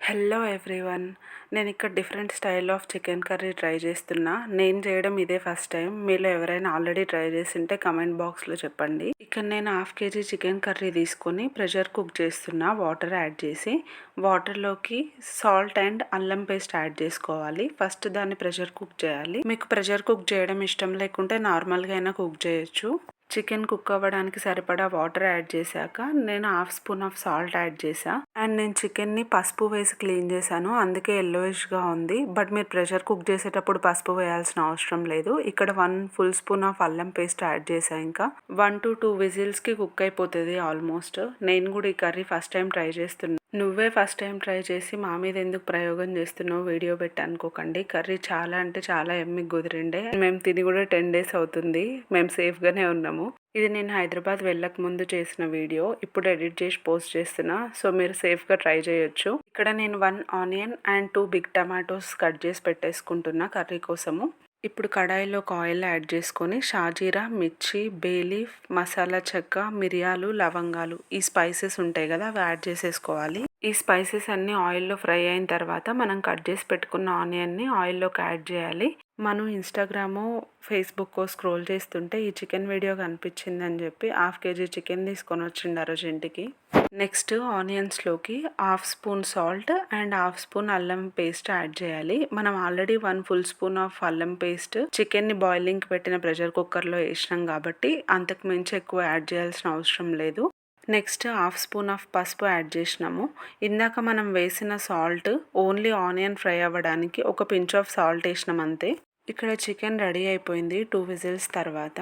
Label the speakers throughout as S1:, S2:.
S1: Hello everyone. నేను ఇక్కడ different style of chicken curry try చేస్తున్నా. నేను చేయడం ఇదే ఫస్ట్ టైం. మీలో ఎవరైనా ఆల్రెడీ ట్రై చేసింటే కమెంట్ బాక్స్లో చెప్పండి. ఇక్కడ నేను హాఫ్ కేజీ చికెన్ కర్రీ తీసుకొని ప్రెషర్ కుక్ చేస్తున్నా. వాటర్ యాడ్ చేసి వాటర్లోకి సాల్ట్ అండ్ అల్లం పేస్ట్ యాడ్ చేసుకోవాలి. ఫస్ట్ దాన్ని ప్రెషర్ కుక్ చేయాలి. మీకు ప్రెషర్ కుక్ చేయడం ఇష్టం లేకుంటే నార్మల్గా అయినా కుక్ చేయొచ్చు. చికెన్ కుక్ అవ్వడానికి సరిపడా వాటర్ యాడ్ చేశాక నేను half spoon of salt add చేసా. అండ్ నేను చికెన్ని పసుపు వేసి క్లీన్ చేశాను, అందుకే ఎల్లోయిష్గా ఉంది. బట్ మీరు ప్రెషర్ కుక్ చేసేటప్పుడు పసుపు వేయాల్సిన అవసరం లేదు. ఇక్కడ 1 ఫుల్ స్పూన్ ఆఫ్ అల్లం పేస్ట్ యాడ్ చేసా. ఇంకా 1 to 2 విజిల్స్కి కుక్ అయిపోతుంది ఆల్మోస్ట్. నేను కూడా ఈ కర్రీ ఫస్ట్ టైం ట్రై చేస్తున్నా. నువ్వే ఫస్ట్ టైం ట్రై చేసి మా మీద ఎందుకు ప్రయోగం చేస్తున్నావు వీడియో పెట్టి అనుకోకండి. కర్రీ చాలా అంటే చాలా ఎమ్మిగా కుదిరిండే. మేము తిని కూడా 10 days అవుతుంది. మేము సేఫ్గానే ఉన్నాము. ఇది నేను హైదరాబాద్ వెళ్ళక ముందు చేసిన వీడియో. ఇప్పుడు ఎడిట్ చేసి పోస్ట్ చేస్తున్నా. సో మీరు సేఫ్గా ట్రై చేయొచ్చు. ఇక్కడ నేను 1 onion and 2 big tomatoes cut చేసి పెట్టేసుకుంటున్నా కర్రీ కోసము. ఇప్పుడు కడాయిలో ఆయిల్ యాడ్ చేసుకొని షాజీరా, మిర్చి, బేలీఫ్, మసాలా చెక్క, మిరియాలు, లవంగాలు, ఈ స్పైసెస్ ఉంటాయి కదా అవి యాడ్ చేసేసుకోవాలి. ఈ స్పైసెస్ అన్నీ ఆయిల్లో ఫ్రై అయిన తర్వాత మనం కట్ చేసి పెట్టుకున్న ఆనియన్ని ఆయిల్లోకి యాడ్ చేయాలి. మనం ఇన్స్టాగ్రాము, ఫేస్బుక్ స్క్రోల్ చేస్తుంటే ఈ చికెన్ వీడియో కనిపించిందని చెప్పి హాఫ్ కేజీ చికెన్ తీసుకొని వచ్చిండు ఆ రోజు ఇంటికి. నెక్స్ట్ ఆనియన్స్లోకి half spoon salt and half spoon అల్లం పేస్ట్ యాడ్ చేయాలి. మనం ఆల్రెడీ 1 ఫుల్ స్పూన్ ఆఫ్ అల్లం పేస్ట్ చికెన్ని బాయిలింగ్కి పెట్టిన ప్రెషర్ కుక్కర్లో వేసినాం కాబట్టి అంతకు మించి ఎక్కువ యాడ్ చేయాల్సిన అవసరం లేదు. నెక్స్ట్ హాఫ్ స్పూన్ ఆఫ్ పసుపు యాడ్ చేసినాము. ఇందాక మనం వేసిన సాల్ట్ ఓన్లీ ఆనియన్ ఫ్రై అవ్వడానికి ఒక పించ్ ఆఫ్ సాల్ట్ వేసినాం అంతే. ఇక్కడ చికెన్ రెడీ అయిపోయింది 2 విజిల్స్ తర్వాత.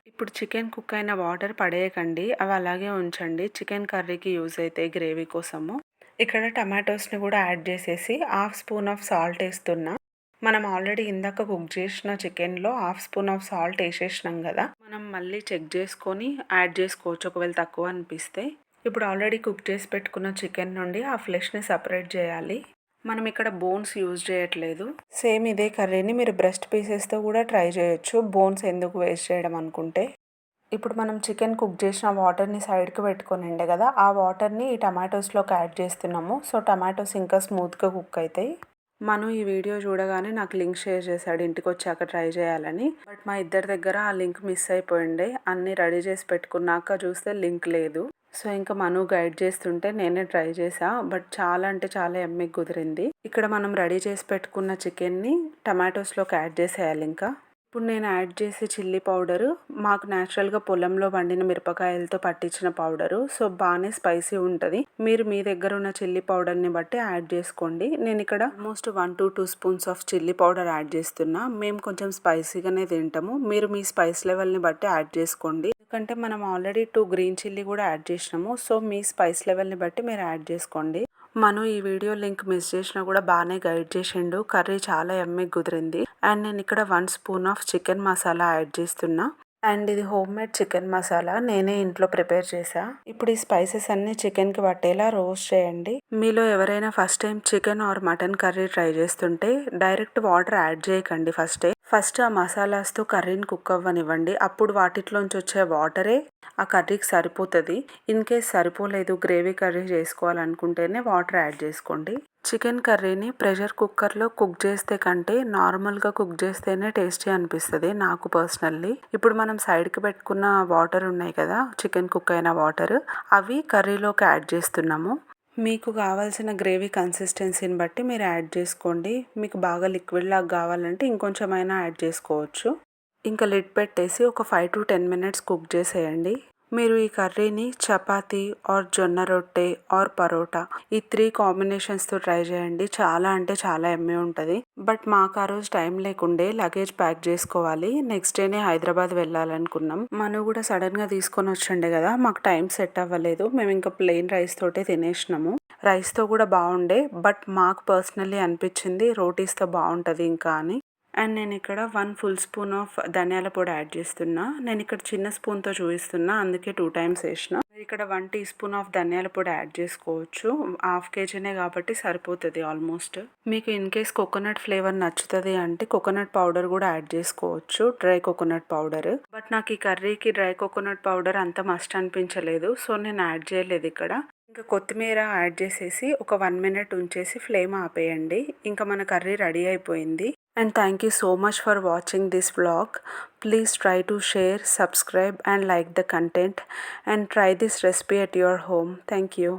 S1: ఇప్పుడు చికెన్ కుక్ అయిన వాటర్ పడేయకండి, అవి అలాగే ఉంచండి. చికెన్ కర్రీకి యూజ్ అవుతాయి గ్రేవీ కోసము. ఇక్కడ టమాటోస్ని కూడా యాడ్ చేసేసి హాఫ్ స్పూన్ ఆఫ్ సాల్ట్ వేస్తున్నా. మనం ఆల్రెడీ ఇందాక కుక్ చేసిన చికెన్లో హాఫ్ స్పూన్ ఆఫ్ సాల్ట్ వేసేసినాం కదా, మనం మళ్ళీ చెక్ చేసుకొని యాడ్ చేసుకోవచ్చు ఒకవేళ తక్కువ అనిపిస్తే. ఇప్పుడు ఆల్రెడీ కుక్ చేసి పెట్టుకున్న చికెన్ నుండి ఆ ఫ్లెష్ని సపరేట్ చేయాలి. మనం ఇక్కడ బోన్స్ యూజ్ చేయట్లేదు. సేమ్ ఇదే కర్రీని మీరు బ్రెస్ట్ పీసెస్తో కూడా ట్రై చేయొచ్చు, బోన్స్ ఎందుకు వేస్ట్ చేయడం అనుకుంటే. ఇప్పుడు మనం చికెన్ కుక్ చేసిన వాటర్ని సైడ్కి పెట్టుకొని కదా, ఆ వాటర్ని ఈ టమాటోస్లోకి యాడ్ చేస్తున్నాము. సో టమాటోస్ ఇంకా స్మూత్గా కుక్ అవుతాయి. మను ఈ వీడియో చూడగానే నాకు లింక్ షేర్ చేశాడు ఇంటికి వచ్చాక ట్రై చేయాలని. బట్ మా ఇద్దరి దగ్గర ఆ లింక్ మిస్ అయిపోయిండే. అన్నీ రెడీ చేసి పెట్టుకున్నాక చూస్తే లింక్ లేదు. సో ఇంకా మను గైడ్ చేస్తుంటే నేనే ట్రై చేసా. బట్ చాలా అంటే చాలా ఎమ్మిగా కుదిరింది. ఇక్కడ మనం రెడీ చేసి పెట్టుకున్న చికెన్ని టమాటోస్లోకి యాడ్ చేసేయాలి. ఇంకా ఇప్పుడు నేను యాడ్ చేసే చిల్లీ పౌడరు మాకు న్యాచురల్గా పొలంలో వండిన మిరపకాయలతో పట్టించిన పౌడరు. సో బాగానే స్పైసీ ఉంటుంది. మీరు మీ దగ్గర ఉన్న చిల్లీ పౌడర్ని బట్టి యాడ్ చేసుకోండి. నేను ఇక్కడ almost 1 to 2 spoons of chilli powder add చేస్తున్నా. మేము కొంచెం స్పైసీగానే తింటాము. మీరు మీ స్పైస్ లెవెల్ని బట్టి యాడ్ చేసుకోండి. ఎందుకంటే మనం ఆల్రెడీ 2 గ్రీన్ చిల్లీ కూడా యాడ్ చేసినాము. సో మీ స్పైస్ లెవెల్ని బట్టి మీరు యాడ్ చేసుకోండి. మను ఈ వీడియో లింక్ మిస్ చేసినా కూడా బాగానే గైడ్ చేసిండు. కర్రీ చాలా ఎమ్మిగా కుదిరింది. అండ్ నేను ఇక్కడ 1 spoon of chicken masala add చేస్తున్నా. అండ్ ఇది హోమ్ మేడ్ చికెన్ మసాలా, నేనే ఇంట్లో ప్రిపేర్ చేసా. ఇప్పుడు ఈ స్పైసెస్ అన్ని చికెన్కి పట్టేలా రోస్ట్ చేయండి. మీలో ఎవరైనా first time chicken or mutton curry try చేస్తుంటే డైరెక్ట్ వాటర్ యాడ్ చేయకండి. ఫస్ట్ ఆ మసాలాస్తో కర్రీని కుక్ అవ్వనివ్వండి. అప్పుడు వాటిలోంచి వచ్చే వాటరే ఆ కర్రీకి సరిపోతుంది. ఇన్ కేస్ సరిపోలేదు, గ్రేవీ కర్రీ చేసుకోవాలనుకుంటేనే వాటర్ యాడ్ చేసుకోండి. చికెన్ కర్రీని ప్రెషర్ కుక్కర్లో కుక్ చేస్తే కంటే నార్మల్గా కుక్ చేస్తేనే టేస్టీ అనిపిస్తుంది నాకు పర్సనల్లీ. ఇప్పుడు మనం సైడ్కి పెట్టుకున్న వాటర్ ఉన్నాయి కదా, చికెన్ కుక్ అయిన వాటర్, అవి కర్రీలోకి యాడ్ చేస్తున్నాము. మీకు కావాల్సిన గ్రేవీ కన్సిస్టెన్సీని బట్టి మీరు యాడ్ చేసుకోండి. మీకు బాగా లిక్విడ్ లాగా కావాలంటే ఇంకొంచెం అయినా యాడ్ చేసుకోవచ్చు. ఇంకా లిడ్ పెట్టేసి ఒక 5 to 10 minutes కుక్ చేసేయండి. మీరు ఈ కర్రీని చపాతీ ఆర్ జొన్న రొట్టె ఆర్ పరోటా, ఈ 3 కాంబినేషన్స్తో ట్రై చేయండి. చాలా అంటే చాలా ఎమ్మె ఉంటుంది. బట్ మాకు ఆ రోజు టైం లేకుండే, లగేజ్ ప్యాక్ చేసుకోవాలి. నెక్స్ట్ డేనే హైదరాబాద్ వెళ్ళాలనుకున్నాం. మను కూడా సడన్గా తీసుకొని వచ్చిండే కదా, మాకు టైం సెట్ అవ్వలేదు. మేము ఇంకా ప్లెయిన్ రైస్ తోటే తినేసినాము. రైస్తో కూడా బాగుండే, బట్ మాకు పర్సనల్లీ అనిపించింది రోటీస్తో బాగుంటుంది ఇంకా అని. అండ్ నేను ఇక్కడ 1 ఫుల్ స్పూన్ ఆఫ్ ధనియాల పొడి యాడ్ చేస్తున్నా. నేను ఇక్కడ చిన్న స్పూన్తో చూపిస్తున్నా, అందుకే 2 times వేసిన. ఇక్కడ 1 teaspoon ఆఫ్ ధనియాల పొడి యాడ్ చేసుకోవచ్చు. హాఫ్ కేజీనే కాబట్టి సరిపోతుంది ఆల్మోస్ట్. మీకు ఇన్ కేస్ కోకోనట్ ఫ్లేవర్ నచ్చుతుంది అంటే కోకోనట్ పౌడర్ కూడా యాడ్ చేసుకోవచ్చు, డ్రై కోకోనట్ పౌడర్. బట్ నాకు ఈ కర్రీకి డ్రై కోకోనట్ పౌడర్ అంత మస్ట్ అనిపించలేదు, సో నేను యాడ్ చేయలేదు ఇక్కడ. ఇంకా కొత్తిమీర యాడ్ చేసేసి ఒక 1 మినిట్ ఉంచేసి ఫ్లేమ్ ఆపేయండి. ఇంకా మన కర్రీ రెడీ అయిపోయింది. And thank you so much for watching this vlog. Please try to share, subscribe and like the content and try this recipe at your home. Thank you.